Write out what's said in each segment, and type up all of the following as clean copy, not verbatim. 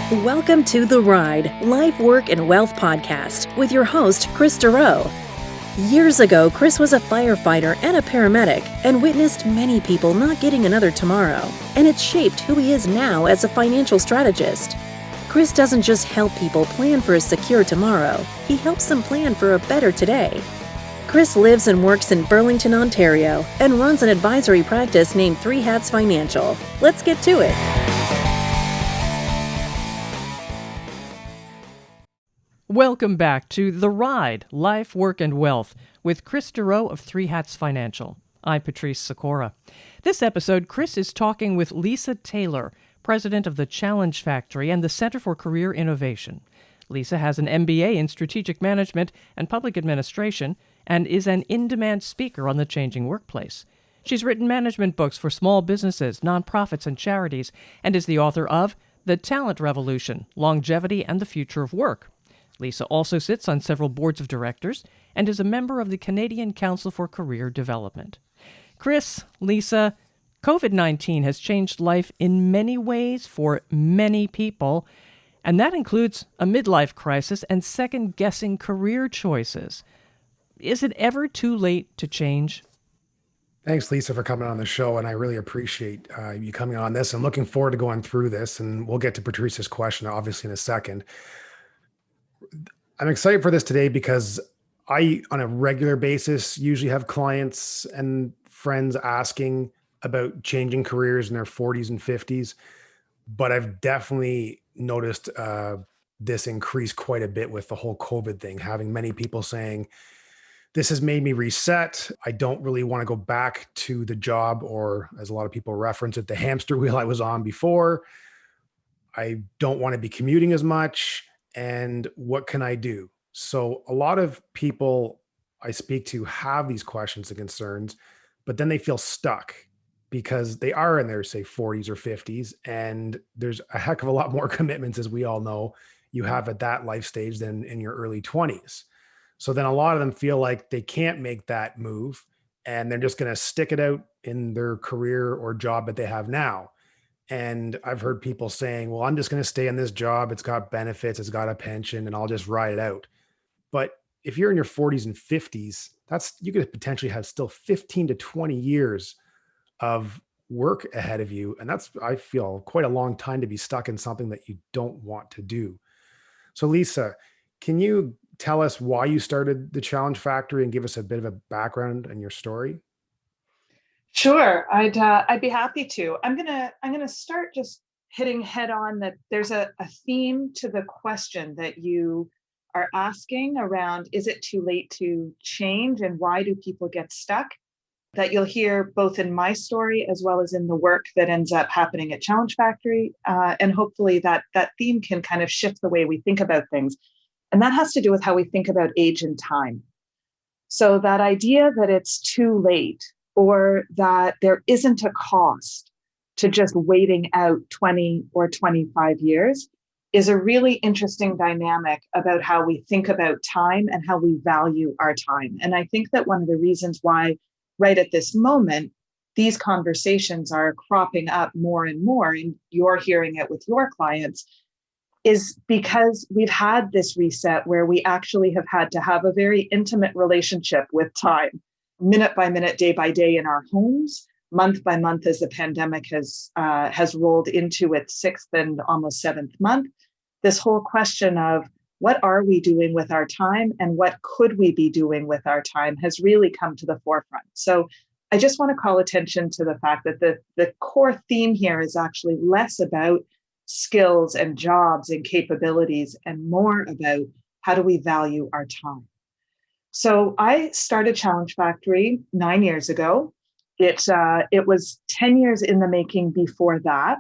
Welcome to The Ride, Life, Work, and Wealth podcast with your host, Kris Dureau. Years ago, Kris was a firefighter and a paramedic and witnessed many people not getting another tomorrow, and it shaped who he is now as a financial strategist. Kris doesn't just help people plan for a secure tomorrow, he helps them plan for a better today. Kris lives and works in Burlington, Ontario, and runs an advisory practice named Three Hats Financial. Let's get to it. Welcome back to The Ride, Life, Work, and Wealth with Kris Dureau of Three Hats Financial. I'm Patrice Sikora. This episode, Kris is talking with Lisa Taylor, president of the Challenge Factory and the Center for Career Innovation. Lisa has an MBA in Strategic Management and Public Administration and is an in-demand speaker on the changing workplace. She's written management books for small businesses, nonprofits, and charities, and is the author of The Talent Revolution, Longevity and the Future of Work. Lisa also sits on several boards of directors and is a member of the Canadian Council for Career Development. Kris, Lisa, COVID-19 has changed life in many ways for many people, and that includes a midlife crisis and second-guessing career choices. Is it ever too late to change? Thanks, Lisa, for coming on the show, and I really appreciate you coming on this and looking forward to going through this, and we'll get to Patrice's question, obviously, in a second. I'm excited for this today because I, on a regular basis, usually have clients and friends asking about changing careers in their 40s and 50s, but I've definitely noticed this increase quite a bit with the whole COVID thing, having many people saying, this has made me reset. I don't really want to go back to the job, or as a lot of people reference it, the hamster wheel I was on before. I don't want to be commuting as much. And what can I do? So a lot of people I speak to have these questions and concerns, but then they feel stuck because they are in their, say, 40s or 50s. And there's a heck of a lot more commitments, as we all know, you have at that life stage than in your early 20s. So then a lot of them feel like they can't make that move and they're just going to stick it out in their career or job that they have now. And I've heard people saying, well, I'm just going to stay in this job. It's got benefits, it's got a pension, and I'll just ride it out. But if you're in your 40s and 50s, you could potentially have still 15 to 20 years of work ahead of you. And that's, I feel, quite a long time to be stuck in something that you don't want to do. So Lisa, can you tell us why you started the Challenge Factory and give us a bit of a background and your story? Sure, I'd be happy to. I'm gonna start just hitting head on that there's a theme to the question that you are asking around, is it too late to change and why do people get stuck? That you'll hear both in my story as well as in the work that ends up happening at Challenge Factory. And hopefully that theme can kind of shift the way we think about things. And that has to do with how we think about age and time. So that idea that it's too late, or that there isn't a cost to just waiting out 20 or 25 years, is a really interesting dynamic about how we think about time and how we value our time. And I think that one of the reasons why right at this moment, these conversations are cropping up more and more, and you're hearing it with your clients, is because we've had this reset where we actually have had to have a very intimate relationship with time, minute by minute, day by day in our homes, month by month as the pandemic has rolled into its 6th and almost 7th month. This whole question of what are we doing with our time and what could we be doing with our time has really come to the forefront. So I just want to call attention to the fact that the core theme here is actually less about skills and jobs and capabilities and more about how do we value our time. So I started Challenge Factory 9 years ago. It was 10 years in the making before that.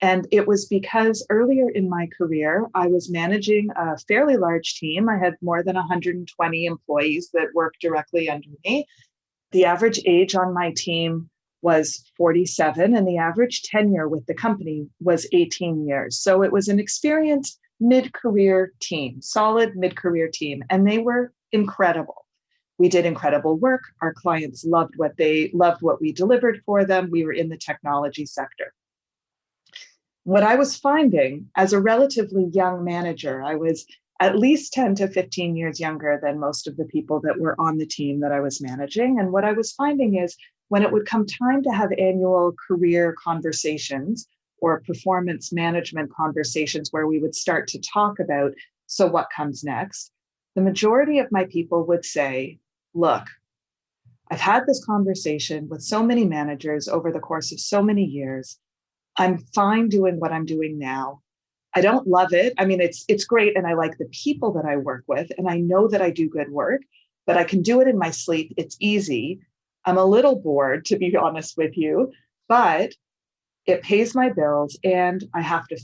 And it was because earlier in my career, I was managing a fairly large team. I had more than 120 employees that worked directly under me. The average age on my team was 47, and the average tenure with the company was 18 years. So it was an experienced mid-career team, solid mid-career team, and they were incredible. We did incredible work. Our clients loved what we delivered for them. We were in the technology sector. What I was finding as a relatively young manager, I was at least 10 to 15 years younger than most of the people that were on the team that I was managing. And what I was finding is when it would come time to have annual career conversations or performance management conversations where we would start to talk about, so what comes next, the majority of my people would say, look, I've had this conversation with so many managers over the course of so many years. I'm fine doing what I'm doing now. I don't love it. I mean, it's great, and I like the people that I work with, and I know that I do good work, but I can do it in my sleep. It's easy. I'm a little bored, to be honest with you, but it pays my bills, and I have to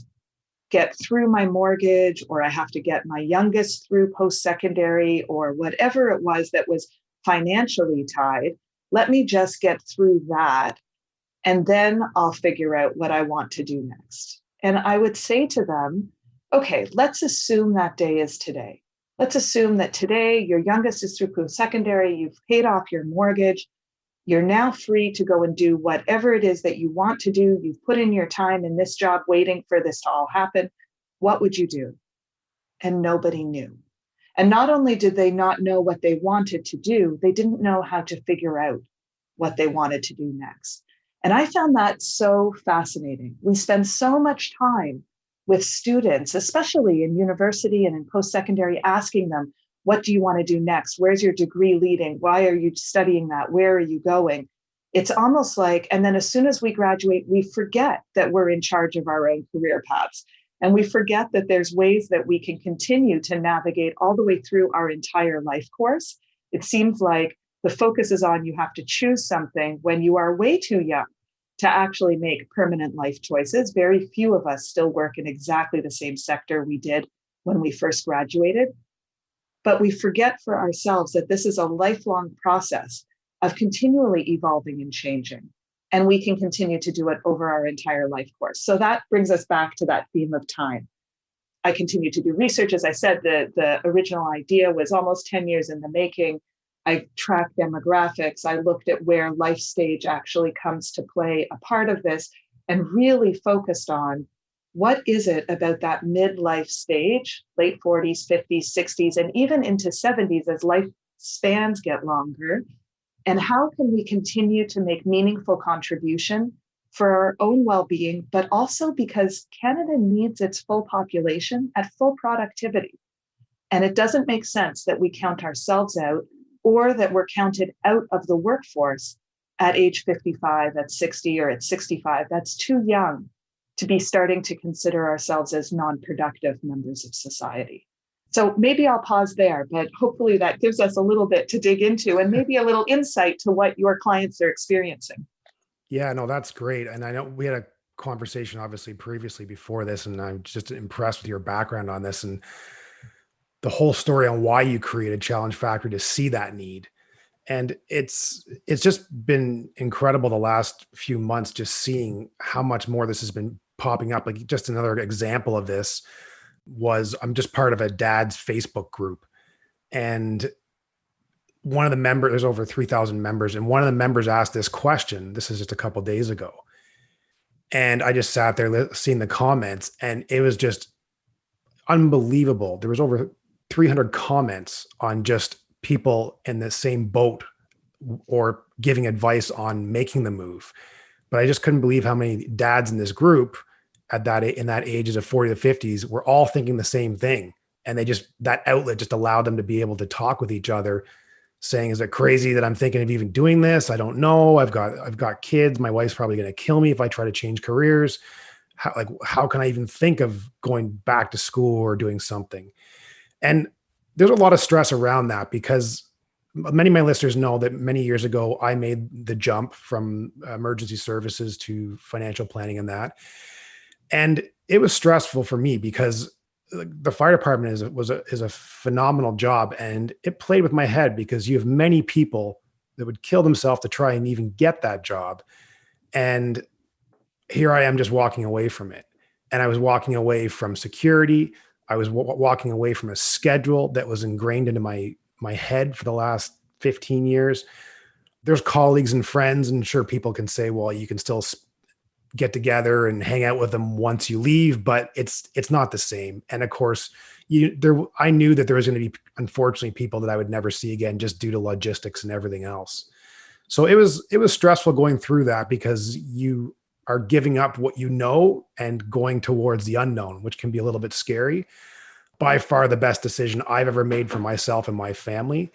get through my mortgage, or I have to get my youngest through post-secondary, or whatever it was that was financially tied. Let me just get through that, and then I'll figure out what I want to do next. And I would say to them, okay, let's assume that day is today. Let's assume that today your youngest is through post-secondary, you've paid off your mortgage, you're now free to go and do whatever it is that you want to do. You've put in your time in this job waiting for this to all happen. What would you do? And nobody knew. And not only did they not know what they wanted to do, they didn't know how to figure out what they wanted to do next. And I found that so fascinating. We spend so much time with students, especially in university and in post-secondary, asking them, what do you want to do next? Where's your degree leading? Why are you studying that? Where are you going? It's almost like, and then as soon as we graduate, we forget that we're in charge of our own career paths. And we forget that there's ways that we can continue to navigate all the way through our entire life course. It seems like the focus is on you have to choose something when you are way too young to actually make permanent life choices. Very few of us still work in exactly the same sector we did when we first graduated. But we forget for ourselves that this is a lifelong process of continually evolving and changing. And we can continue to do it over our entire life course. So that brings us back to that theme of time. I continue to do research. As I said, the original idea was almost 10 years in the making. I tracked demographics. I looked at where life stage actually comes to play a part of this and really focused on what is it about that midlife stage, late 40s, 50s, 60s, and even into 70s as life spans get longer. And how can we continue to make meaningful contribution for our own well-being, but also because Canada needs its full population at full productivity. And it doesn't make sense that we count ourselves out or that we're counted out of the workforce at age 55, at 60, or at 65. That's too young to be starting to consider ourselves as non-productive members of society. So maybe I'll pause there, but hopefully that gives us a little bit to dig into and maybe a little insight to what your clients are experiencing. Yeah, no, that's great. And I know we had a conversation obviously previously before this, and I'm just impressed with your background on this and the whole story on why you created Challenge Factory to see that need. And it's just been incredible the last few months, just seeing how much more this has been popping up. Like just another example of this was I'm just part of a dad's Facebook group, and one of the members, there's over 3,000 members, and one of the members asked this question. This is just a couple of days ago. And I just sat there seeing the comments, and it was just unbelievable. There was over 300 comments on just people in the same boat or giving advice on making the move. But I just couldn't believe how many dads in this group at that in that ages of 40 to 50s were all thinking the same thing. And that outlet just allowed them to be able to talk with each other, saying, is it crazy that I'm thinking of even doing this? I don't know. I've got kids. My wife's probably going to kill me if I try to change careers. How can I even think of going back to school or doing something? And there's a lot of stress around that because many of my listeners know that many years ago, I made the jump from emergency services to financial planning and that. And it was stressful for me because the fire department is a phenomenal job, and it played with my head because you have many people that would kill themselves to try and even get that job. And here I am just walking away from it. And I was walking away from security. I was walking away from a schedule that was ingrained into my head for the last 15 years. There's colleagues and friends, and sure, people can say, well, you can still get together and hang out with them once you leave, but it's not the same. And of course, I knew that there was going to be, unfortunately, people that I would never see again just due to logistics and everything else. So it was stressful going through that because you are giving up what you know and going towards the unknown, which can be a little bit scary. By far the best decision I've ever made for myself and my family.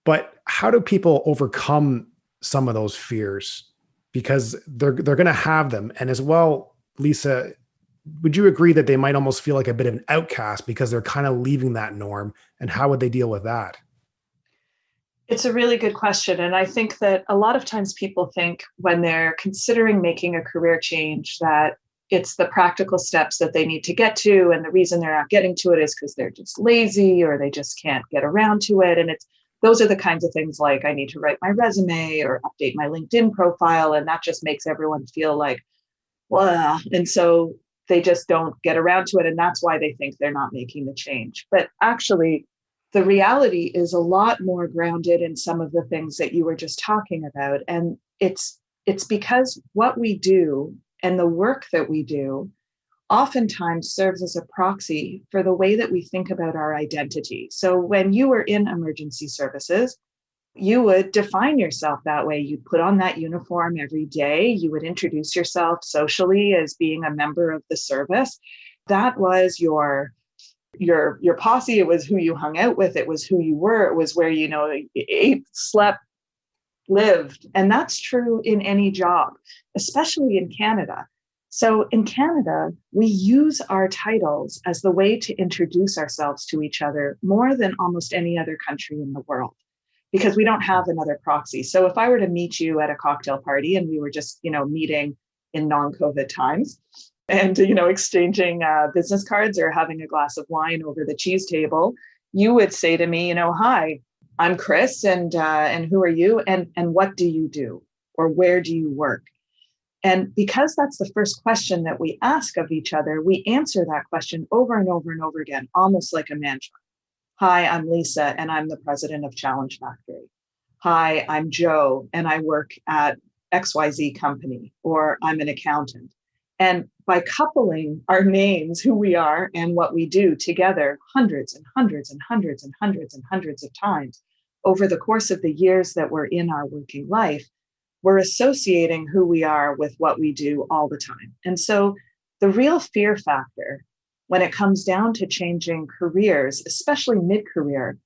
But how do people overcome some of those fears? Because they're going to have them. And as well, Lisa, would you agree that they might almost feel like a bit of an outcast because they're kind of leaving that norm? And how would they deal with that? It's a really good question. And I think that a lot of times people think when they're considering making a career change that it's the practical steps that they need to get to. And the reason they're not getting to it is because they're just lazy or they just can't get around to it. And those are the kinds of things like I need to write my resume or update my LinkedIn profile. And that just makes everyone feel like, well, and so they just don't get around to it. And that's why they think they're not making the change. But actually, the reality is a lot more grounded in some of the things that you were just talking about. And it's because what we do and the work that we do oftentimes serves as a proxy for the way that we think about our identity. So when you were in emergency services, you would define yourself that way. You put on that uniform every day. You would introduce yourself socially as being a member of the service. That was your posse. It was who you hung out with. It was who you were. It was where, you ate, slept, lived. And that's true in any job, especially in Canada. So in Canada, we use our titles as the way to introduce ourselves to each other more than almost any other country in the world, because we don't have another proxy. So if I were to meet you at a cocktail party and we were just, meeting in non-COVID times and, exchanging business cards or having a glass of wine over the cheese table, you would say to me, hi, I'm Kris, and who are you? And what do you do? Or where do you work? And because that's the first question that we ask of each other, we answer that question over and over and over again, almost like a mantra. Hi, I'm Lisa, and I'm the president of Challenge Factory. Hi, I'm Joe, and I work at XYZ company, or I'm an accountant. And by coupling our names, who we are and what we do together hundreds and hundreds and hundreds and hundreds and hundreds of times over the course of the years that we're in our working life, we're associating who we are with what we do all the time. And so the real fear factor when it comes down to changing careers, especially mid-career,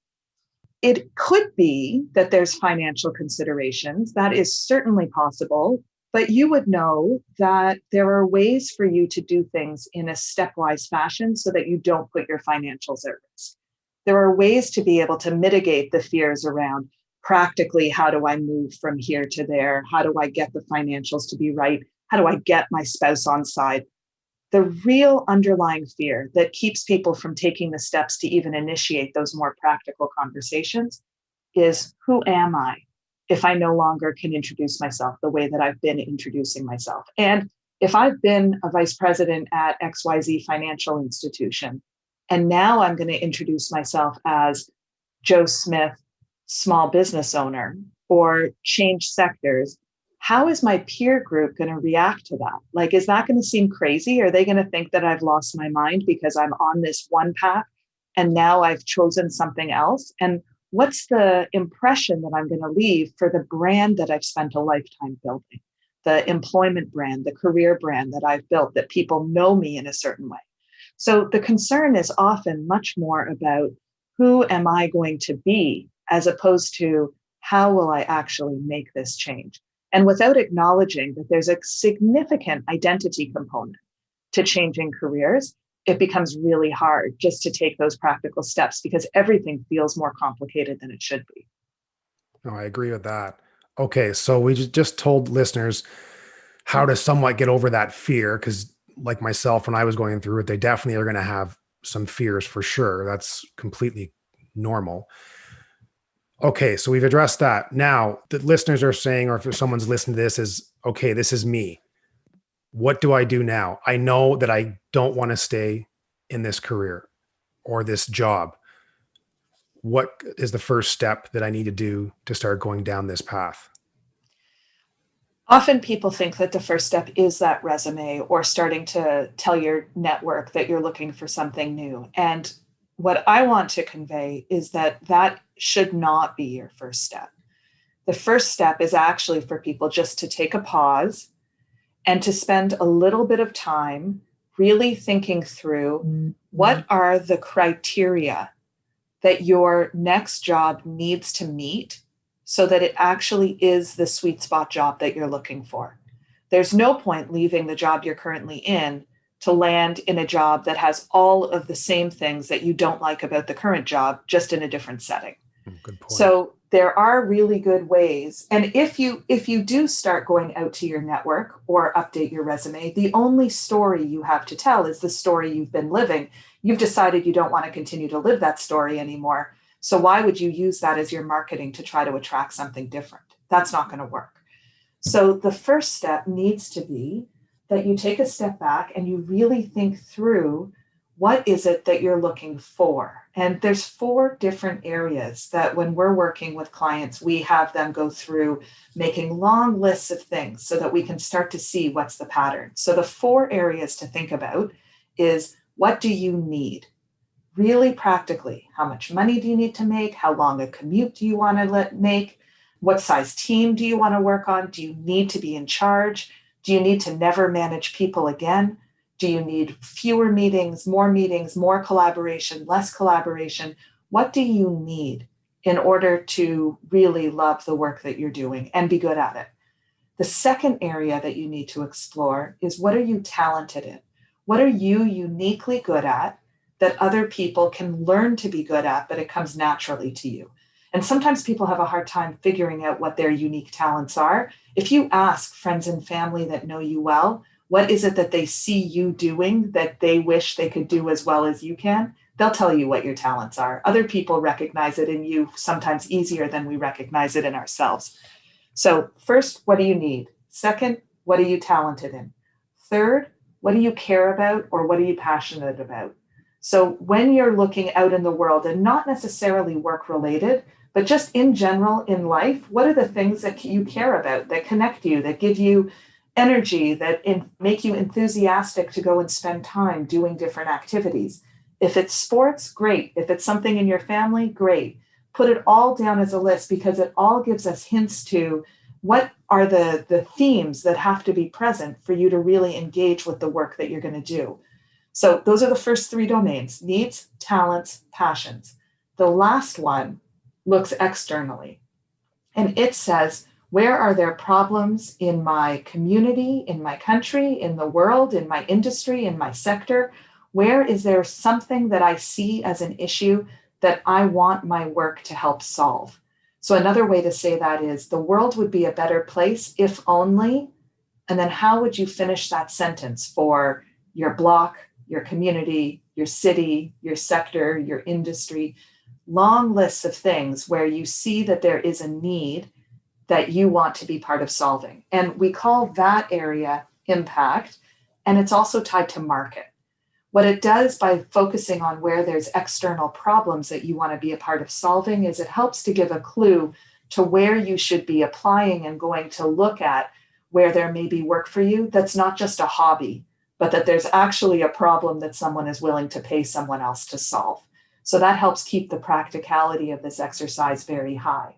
it could be that there's financial considerations. That is certainly possible. But you would know that there are ways for you to do things in a stepwise fashion so that you don't put your financials at risk. There are ways to be able to mitigate the fears around practically, how do I move from here to there? How do I get the financials to be right? How do I get my spouse on side? The real underlying fear that keeps people from taking the steps to even initiate those more practical conversations is, who am I if I no longer can introduce myself the way that I've been introducing myself? And if I've been a vice president at XYZ financial institution, and now I'm going to introduce myself as Joe Smith, small business owner, or change sectors, how is my peer group going to react to that? Like, is that going to seem crazy? Are they going to think that I've lost my mind because I'm on this one path and now I've chosen something else? And what's the impression that I'm going to leave for the brand that I've spent a lifetime building, the employment brand, the career brand that I've built, that people know me in a certain way? So the concern is often much more about, who am I going to be, as opposed to, how will I actually make this change? And without acknowledging that there's a significant identity component to changing careers, it becomes really hard just to take those practical steps because everything feels more complicated than it should be. No, I agree with that. Okay, so we just told listeners how to somewhat get over that fear, because like myself, when I was going through it, they definitely are going to have some fears for sure. That's completely normal. Okay, so we've addressed that. Now, the listeners are saying, or if someone's listening to this, is, okay, this is me. What do I do now? I know that I don't want to stay in this career or this job. What is the first step that I need to do to start going down this path? Often people think that the first step is that resume or starting to tell your network that you're looking for something new. And what I want to convey is that that should not be your first step. The first step is actually for people just to take a pause and to spend a little bit of time really thinking through what are the criteria that your next job needs to meet so that it actually is the sweet spot job that you're looking for. There's no point leaving the job you're currently in to land in a job that has all of the same things that you don't like about the current job, just in a different setting. Good point. So there are really good ways. And if you do start going out to your network or update your resume, the only story you have to tell is the story you've been living. You've decided you don't want to continue to live that story anymore. So why would you use that as your marketing to try to attract something different? That's not going to work. So the first step needs to be that you take a step back and you really think through, what is it that you're looking for? And there's 4 different areas that when we're working with clients, we have them go through making long lists of things so that we can start to see what's the pattern. So the 4 areas to think about is, what do you need? Really practically, how much money do you need to make? How long a commute do you want to make? What size team do you want to work on? Do you need to be in charge? Do you need to never manage people again? Do you need fewer meetings, more collaboration, less collaboration? What do you need in order to really love the work that you're doing and be good at it? The second area that you need to explore is, what are you talented in? What are you uniquely good at that other people can learn to be good at, but it comes naturally to you? And sometimes people have a hard time figuring out what their unique talents are. If you ask friends and family that know you well, what is it that they see you doing that they wish they could do as well as you can? They'll tell you what your talents are. Other people recognize it in you sometimes easier than we recognize it in ourselves. So first, what do you need? Second, what are you talented in? Third, what do you care about or what are you passionate about? So when you're looking out in the world, and not necessarily work related, but just in general in life, what are the things that you care about, that connect you, that give you energy, that make you enthusiastic to go and spend time doing different activities? If it's sports, great. If it's something in your family, great. Put it all down as a list, because it all gives us hints to what are the themes that have to be present for you to really engage with the work that you're going to do. So those are the first 3 domains: needs, talents, passions. The last one looks externally, and it says, where are there problems in my community, in my country, in the world, in my industry, in my sector? Where is there something that I see as an issue that I want my work to help solve? So another way to say that is, the world would be a better place if only, and then how would you finish that sentence for your block, your community, your city, your sector, your industry? Long lists of things where you see that there is a need that you want to be part of solving. And we call that area impact, and it's also tied to market. What it does by focusing on where there's external problems that you want to be a part of solving is it helps to give a clue to where you should be applying and going to look at where there may be work for you that's not just a hobby, but that there's actually a problem that someone is willing to pay someone else to solve. So that helps keep the practicality of this exercise very high.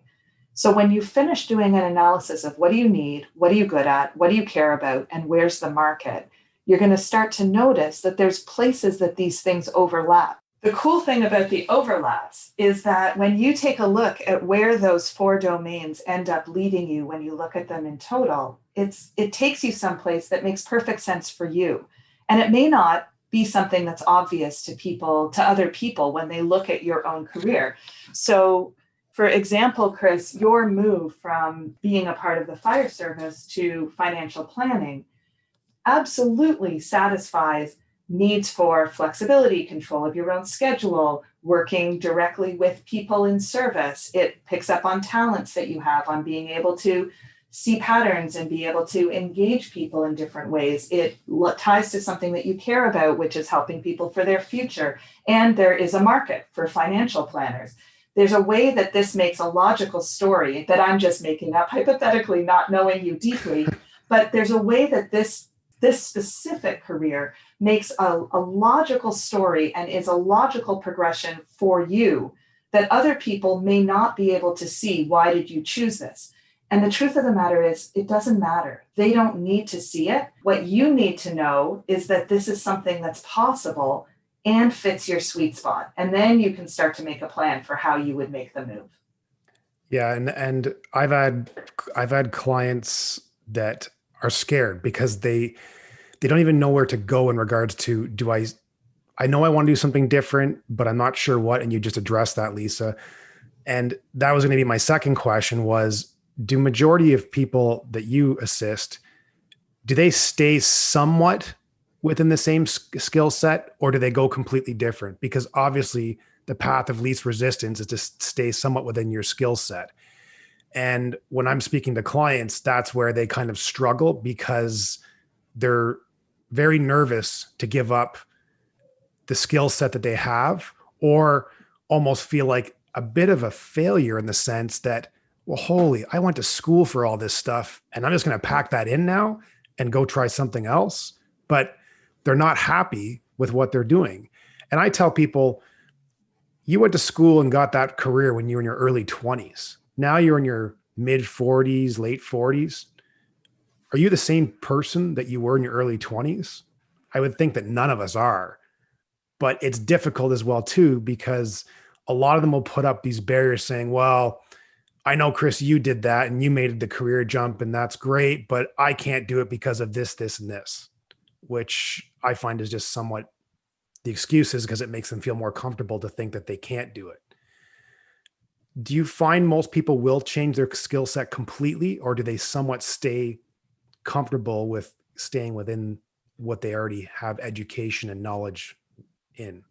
So when you finish doing an analysis of what do you need, what are you good at, what do you care about, and where's the market, you're going to start to notice that there's places that these things overlap. The cool thing about the overlaps is that when you take a look at where those 4 domains end up leading you, when you look at them in total, it takes you someplace that makes perfect sense for you. And it may not be something that's obvious to other people when they look at your own career. So for example, Kris, your move from being a part of the fire service to financial planning absolutely satisfies needs for flexibility, control of your own schedule, working directly with people in service. It picks up on talents that you have, on being able to see patterns and be able to engage people in different ways. It ties to something that you care about, which is helping people for their future. And there is a market for financial planners. There's a way that this makes a logical story that I'm just making up hypothetically, not knowing you deeply, But there's a way that this specific career makes a logical story and is a logical progression for you that other people may not be able to see. Why did you choose this? And the truth of the matter is, it doesn't matter. They don't need to see it. What you need to know is that this is something that's possible and fits your sweet spot. And then you can start to make a plan for how you would make the move. Yeah, and I've had clients that are scared because they don't even know where to go in regards to, I know I want to do something different, but I'm not sure what. And you just addressed that, Lisa. And that was going to be my second question was, do majority of people that you assist, do they stay somewhat within the same skill set, or do they go completely different? Because obviously the path of least resistance is to stay somewhat within your skill set. And when I'm speaking to clients, that's where they kind of struggle because they're very nervous to give up the skill set that they have, or almost feel like a bit of a failure in the sense that, well, holy, I went to school for all this stuff and I'm just going to pack that in now and go try something else. But they're not happy with what they're doing. And I tell people, you went to school and got that career when you were in your early 20s. Now you're in your mid 40s, late 40s. Are you the same person that you were in your early 20s? I would think that none of us are. But it's difficult as well, too, because a lot of them will put up these barriers saying, well, I know, Kris, you did that and you made the career jump and that's great, but I can't do it because of this, this, and this, which I find is just somewhat the excuses because it makes them feel more comfortable to think that they can't do it. Do you find most people will change their skill set completely, or do they somewhat stay comfortable with staying within what they already have education and knowledge in?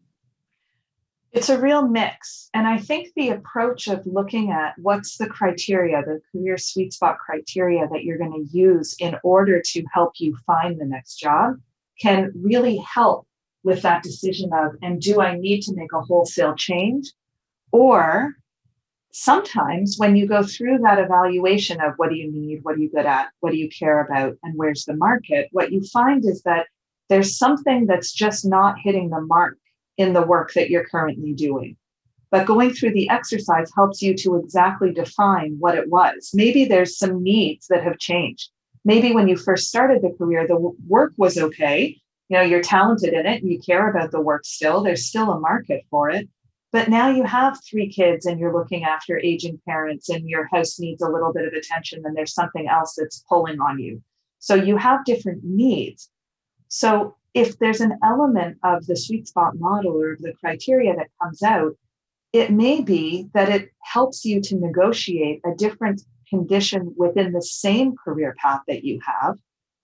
It's a real mix. And I think the approach of looking at what's the criteria, the career sweet spot criteria that you're going to use in order to help you find the next job can really help with that decision of, and do I need to make a wholesale change? Or sometimes when you go through that evaluation of what do you need, what are you good at, what do you care about, and where's the market, what you find is that there's something that's just not hitting the mark in the work that you're currently doing. But going through the exercise helps you to exactly define what it was. Maybe there's some needs that have changed. Maybe when you first started the career, the work was okay. You know, you're talented in it and you care about the work still. There's still a market for it. But now you have 3 kids and you're looking after aging parents and your house needs a little bit of attention and there's something else that's pulling on you. So you have different needs. So if there's an element of the sweet spot model or the criteria that comes out, it may be that it helps you to negotiate a different condition within the same career path that you have,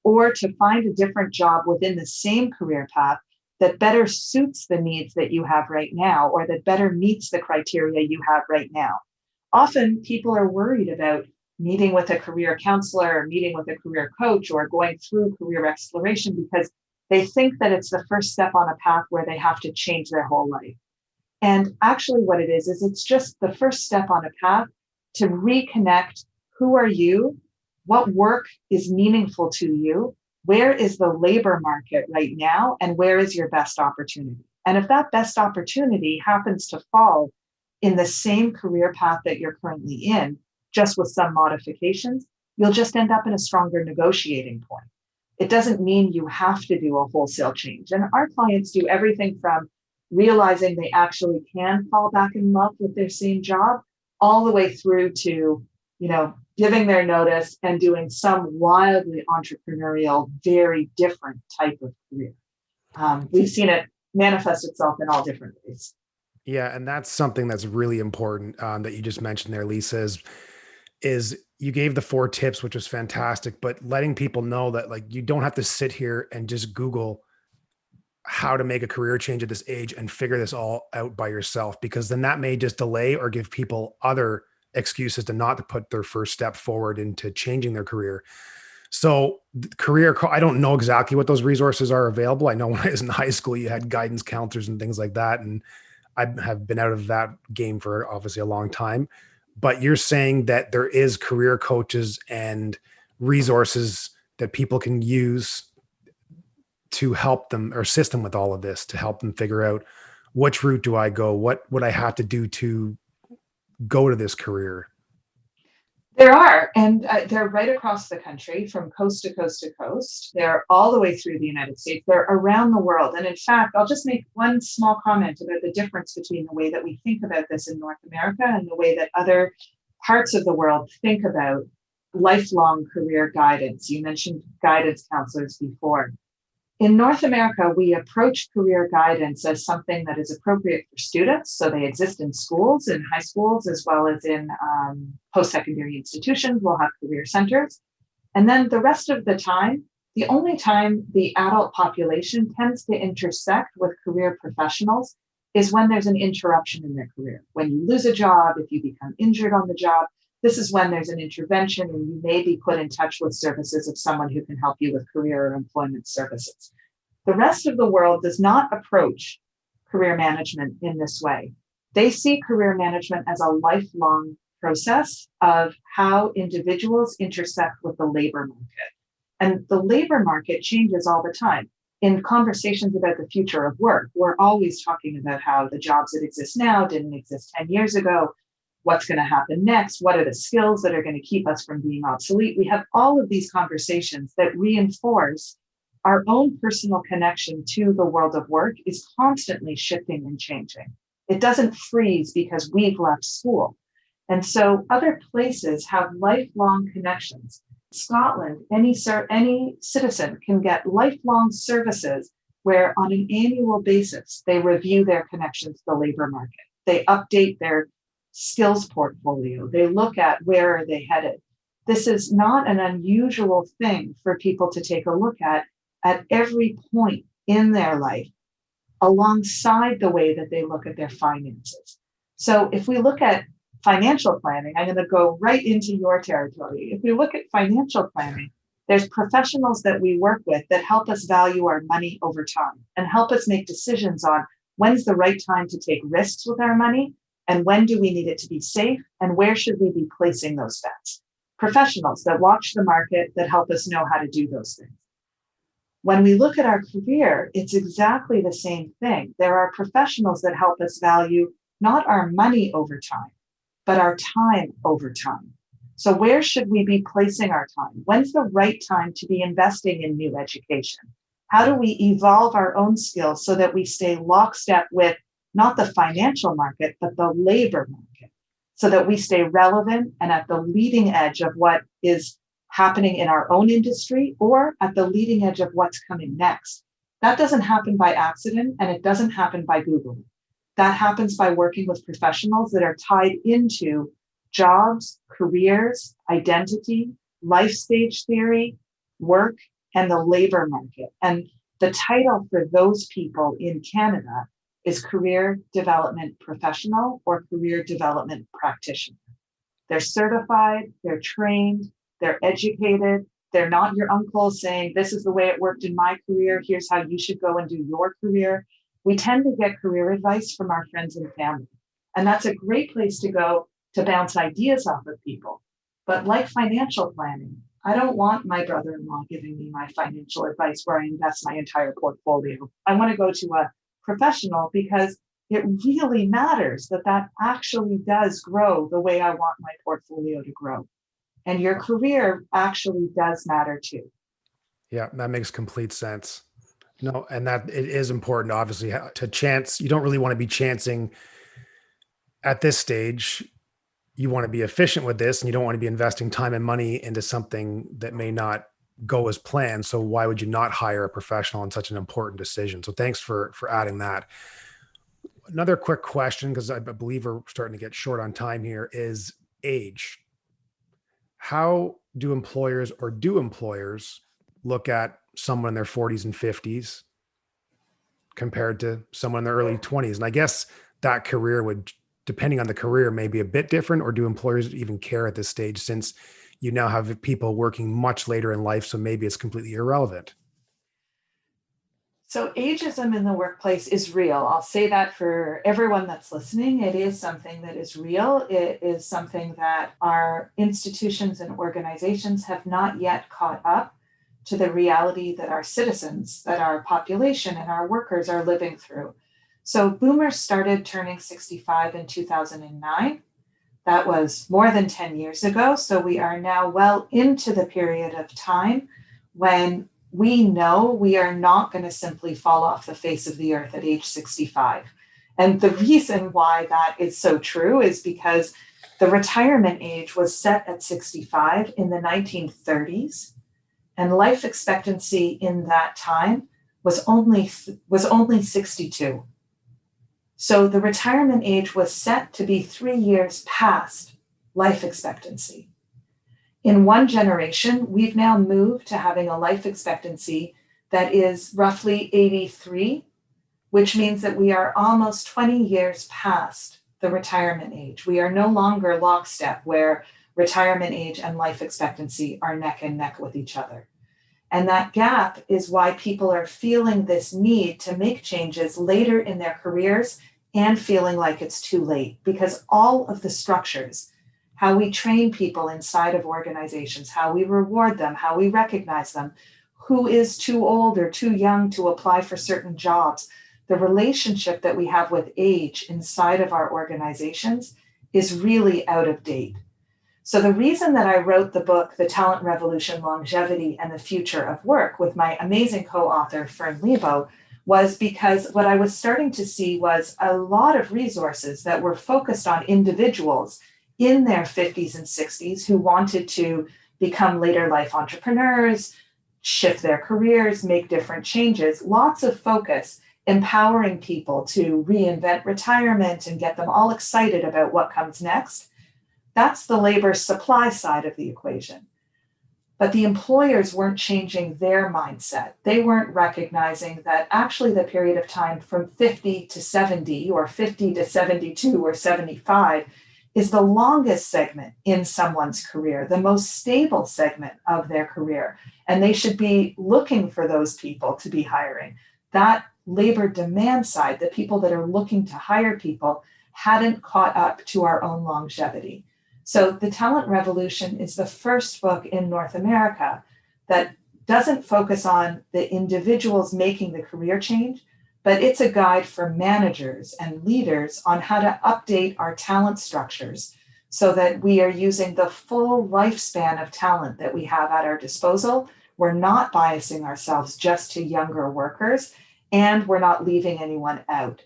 or to find a different job within the same career path that better suits the needs that you have right now, or that better meets the criteria you have right now. Often people are worried about meeting with a career counselor or meeting with a career coach or going through career exploration because they think that it's the first step on a path where they have to change their whole life. And actually what it is it's just the first step on a path to reconnect. Who are you? What work is meaningful to you? Where is the labor market right now? And where is your best opportunity? And if that best opportunity happens to fall in the same career path that you're currently in, just with some modifications, you'll just end up in a stronger negotiating point. It doesn't mean you have to do a wholesale change. And our clients do everything from realizing they actually can fall back in love with their same job, all the way through to, giving their notice and doing some wildly entrepreneurial, very different type of career. We've seen it manifest itself in all different ways. Yeah, and that's something that's really important that you just mentioned there, Lisa, is you gave the 4 tips, which was fantastic, but letting people know that you don't have to sit here and just Google how to make a career change at this age and figure this all out by yourself, because then that may just delay or give people other excuses to put their first step forward into changing their career. So I don't know exactly what those resources are available. I know when I was in high school, you had guidance counselors and things like that. And I have been out of that game for obviously a long time. But you're saying that there is career coaches and resources that people can use to help them or assist them with all of this, to help them figure out which route do I go? What would I have to do to go to this career? There are, and they're right across the country from coast to coast to coast. They're all the way through the United States. They're around the world. And in fact, I'll just make one small comment about the difference between the way that we think about this in North America and the way that other parts of the world think about lifelong career guidance. You mentioned guidance counselors before. In North America, we approach career guidance as something that is appropriate for students. So they exist in schools, in high schools, as well as in post-secondary institutions. We'll have career centers. And then the rest of the time, the only time the adult population tends to intersect with career professionals is when there's an interruption in their career. When you lose a job, if you become injured on the job, this is when there's an intervention and you may be put in touch with services of someone who can help you with career or employment services. The rest of the world does not approach career management in this way. They see career management as a lifelong process of how individuals intersect with the labor market. And the labor market changes all the time. In conversations about the future of work, we're always talking about how the jobs that exist now didn't exist 10 years ago. What's going to happen next? What are the skills that are going to keep us from being obsolete? We have all of these conversations that reinforce our own personal connection to the world of work is constantly shifting and changing. It doesn't freeze because we've left school. And so other places have lifelong connections. Scotland, any citizen can get lifelong services where on an annual basis, they review their connection to the labor market. They update their skills portfolio. They look at where are they headed. This is not an unusual thing for people to take a look at every point in their life, alongside the way that they look at their finances. So if we look at financial planning, I'm going to go right into your territory. If we look at financial planning, there's professionals that we work with that help us value our money over time and help us make decisions on when's the right time to take risks with our money and when do we need it to be safe and where should we be placing those bets. Professionals that watch the market that help us know how to do those things. When we look at our career, it's exactly the same thing. There are professionals that help us value not our money over time, but our time over time. So where should we be placing our time? When's the right time to be investing in new education? How do we evolve our own skills so that we stay lockstep with not the financial market, but the labor market, so that we stay relevant and at the leading edge of what is happening in our own industry or at the leading edge of what's coming next? That doesn't happen by accident and it doesn't happen by Google. That happens by working with professionals that are tied into jobs, careers, identity, life stage theory, work, and the labor market. And the title for those people in Canada is career development professional or career development practitioner. They're certified, they're trained, they're educated. They're not your uncle saying, this is the way it worked in my career. Here's how you should go and do your career. We tend to get career advice from our friends and family. And that's a great place to go to bounce ideas off of people. But like financial planning, I don't want my brother-in-law giving me my financial advice where I invest my entire portfolio. I want to go to a professional because it really matters that actually does grow the way I want my portfolio to grow. And your career actually does matter too. Yeah, that makes complete sense. No, and that it is important, obviously, to chance. You don't really want to be chancing at this stage. You want to be efficient with this, and you don't want to be investing time and money into something that may not go as planned. So why would you not hire a professional in such an important decision? So thanks for adding that. Another quick question, because I believe we're starting to get short on time here, is age. How do employers look at someone in their 40s and 50s compared to someone in their early 20s? And I guess that career would, depending on the career, may be a bit different, or do employers even care at this stage since you now have people working much later in life, so maybe it's completely irrelevant? So ageism in the workplace is real. I'll say that for everyone that's listening. It is something that is real. It is something that our institutions and organizations have not yet caught up to the reality that our citizens, that our population and our workers are living through. So boomers started turning 65 in 2009. That was more than 10 years ago. So we are now well into the period of time when we know we are not going to simply fall off the face of the earth at age 65. And the reason why that is so true is because the retirement age was set at 65 in the 1930s, and life expectancy in that time was only 62. So the retirement age was set to be 3 years past life expectancy. In one generation, we've now moved to having a life expectancy that is roughly 83, which means that we are almost 20 years past the retirement age. We are no longer lockstep where retirement age and life expectancy are neck and neck with each other. And that gap is why people are feeling this need to make changes later in their careers and feeling like it's too late, because all of the structures, how we train people inside of organizations, how we reward them, how we recognize them, who is too old or too young to apply for certain jobs, the relationship that we have with age inside of our organizations is really out of date. So the reason that I wrote the book, The Talent Revolution, Longevity and the Future of Work, with my amazing co-author, Fern Lebo, was because what I was starting to see was a lot of resources that were focused on individuals in their 50s and 60s who wanted to become later life entrepreneurs, shift their careers, make different changes, lots of focus, empowering people to reinvent retirement and get them all excited about what comes next. That's the labor supply side of the equation. But the employers weren't changing their mindset. They weren't recognizing that actually the period of time from 50 to 70 or 50 to 72 or 75 is the longest segment in someone's career, the most stable segment of their career. And they should be looking for those people to be hiring. That labor demand side, the people that are looking to hire people, hadn't caught up to our own longevity. So The Talent Revolution is the first book in North America that doesn't focus on the individuals making the career change, but it's a guide for managers and leaders on how to update our talent structures so that we are using the full lifespan of talent that we have at our disposal. We're not biasing ourselves just to younger workers, and we're not leaving anyone out.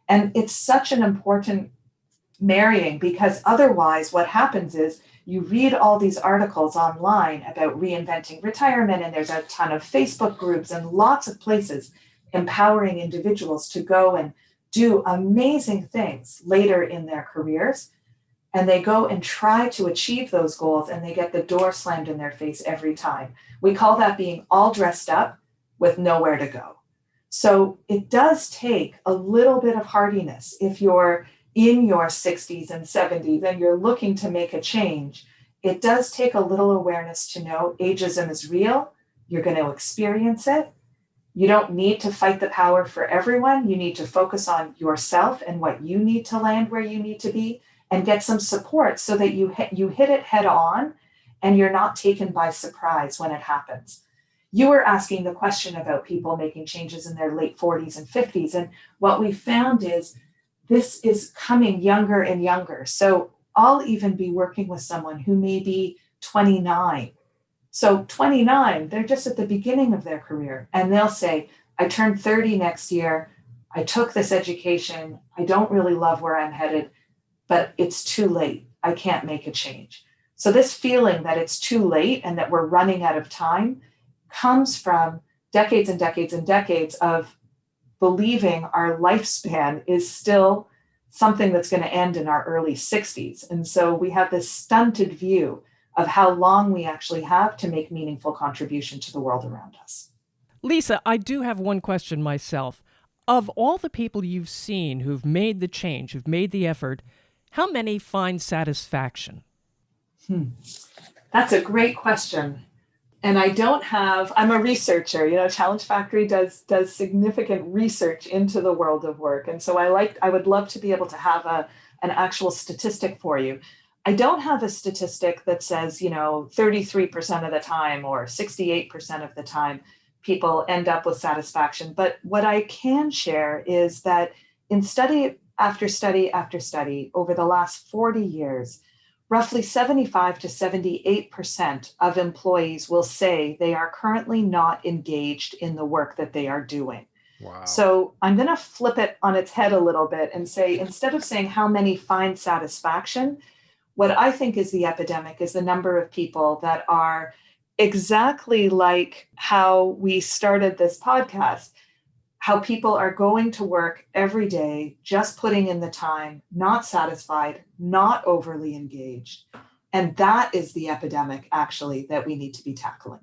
And it's such an important marrying, because otherwise what happens is you read all these articles online about reinventing retirement, and there's a ton of Facebook groups and lots of places empowering individuals to go and do amazing things later in their careers. And they go and try to achieve those goals, and they get the door slammed in their face every time. We call that being all dressed up with nowhere to go. So it does take a little bit of hardiness if you're in your 60s and 70s and you're looking to make a change. It does take a little awareness to know ageism is real. You're going to experience it. You don't need to fight the power for everyone. You need to focus on yourself and what you need to land where you need to be, and get some support so that you hit it head on and you're not taken by surprise when it happens. You were asking the question about people making changes in their late 40s and 50s. And what we found is this is coming younger and younger. So I'll even be working with someone who may be 29. So 29, they're just at the beginning of their career. And they'll say, I turned 30 next year. I took this education. I don't really love where I'm headed, but it's too late. I can't make a change. So this feeling that it's too late and that we're running out of time comes from decades and decades and decades of believing our lifespan is still something that's going to end in our early 60s. And so we have this stunted view of how long we actually have to make meaningful contribution to the world around us. Lisa, I do have one question myself. Of all the people you've seen who've made the change, who've made the effort, how many find satisfaction? That's a great question. And I'm a researcher. Challenge Factory does significant research into the world of work. And so I would love to be able to have an actual statistic for you. I don't have a statistic that says, 33% of the time or 68% of the time people end up with satisfaction. But what I can share is that in study after study after study over the last 40 years, roughly 75 to 78% of employees will say they are currently not engaged in the work that they are doing. Wow. So I'm going to flip it on its head a little bit and say, instead of saying how many find satisfaction, what I think is the epidemic is the number of people that are exactly like how we started this podcast, how people are going to work every day, just putting in the time, not satisfied, not overly engaged. And that is the epidemic, actually, that we need to be tackling.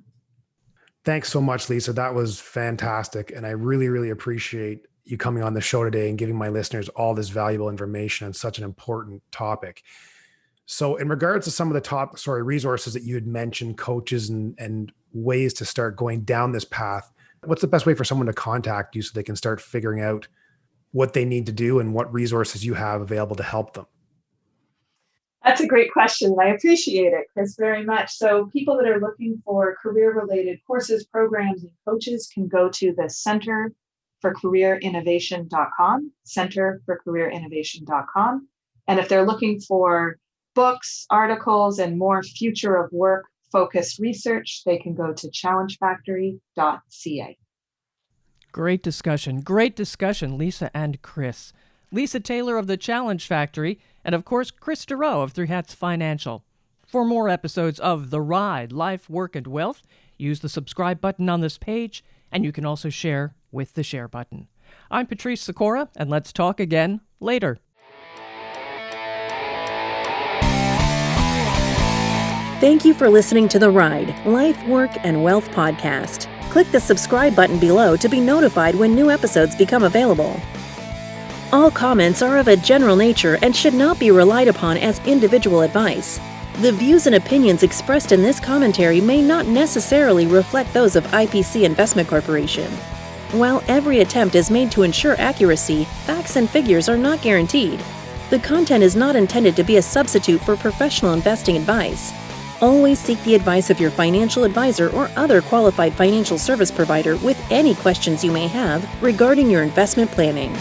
Thanks so much, Lisa. That was fantastic. And I really, really appreciate you coming on the show today and giving my listeners all this valuable information on such an important topic. So in regards to some of the resources that you had mentioned, coaches and ways to start going down this path, what's the best way for someone to contact you so they can start figuring out what they need to do and what resources you have available to help them? That's a great question. I appreciate it, Kris, very much. So people that are looking for career-related courses, programs, and coaches can go to the centerforcareerinnovation.com, centerforcareerinnovation.com. And if they're looking for books, articles, and more future of work focused research, they can go to challengefactory.ca. Great discussion, Lisa and Kris. Lisa Taylor of the Challenge Factory, and of course, Kris Dureau of Three Hats Financial. For more episodes of The Ride, Life, Work, and Wealth, use the subscribe button on this page, and you can also share with the share button. I'm Patrice Sikora, and let's talk again later. Thank you for listening to The Ride, Life, Work, and Wealth podcast. Click the subscribe button below to be notified when new episodes become available. All comments are of a general nature and should not be relied upon as individual advice. The views and opinions expressed in this commentary may not necessarily reflect those of IPC Investment Corporation. While every attempt is made to ensure accuracy, facts and figures are not guaranteed. The content is not intended to be a substitute for professional investing advice. Always seek the advice of your financial advisor or other qualified financial service provider with any questions you may have regarding your investment planning.